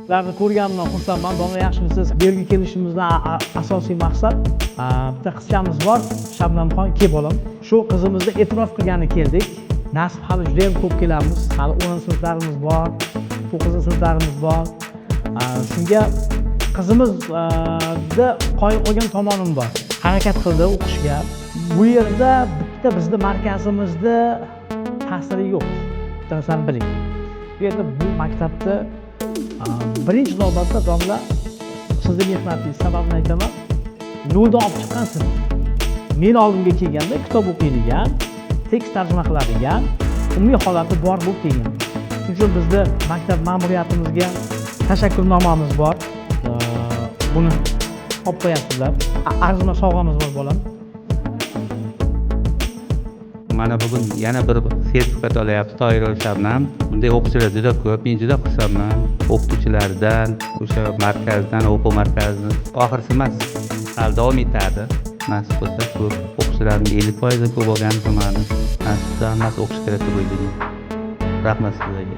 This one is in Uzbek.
Ularni ko'rganimdan xursandman. Domla yaxshimisiz? Bu yerga kelishimizdan asosiy maqsad bitta qizchamiz bor, Shabnamxon kelib olam. Shu qizimizni e'tirof qilgani keldik. Nasib hali juda ham ko'p kelamiz. Hali 10-sinflarimiz bor, 9-sinflarimiz bor. Shunga qizimizda qoyil qolgan tomonim bor. Harakat qildi o'qishga. Bu yerda bitta bizni markazimizda ta'siri yo'q. Bittasidan biling. Bu yerda bu maktabda birinchi navbatda domla sizni mehnatingiz sababini aytaman. Yo'ldan olib chiqqansiz. Men oldimga kelganda kitob o'qiydigan, tekst tarjima qiladigan, umumiy holati bor bo'lib kelgan. Shuning uchun bizda maktab ma'muriyatimizga tashakkurnomamiz bor. Buni olib qo'yasizlar. Arzima sovg'amiz bor bolam. Mana bugun yana bir sertifikat olyapti Toyir Shabnam. Bunday o'quvchilar juda ko'p. Men juda xursandman. O'qituvchilardan, o'sha markazdan, o'quv markazidan oxirisi emas, hali davom etadi. Nasib bo'lsa ko'p o'quvchilarning 50% ko'p bo'lgan zamonda nasib hammasi o'qish kerak deb o'ylayman. Rahmat sizlarga.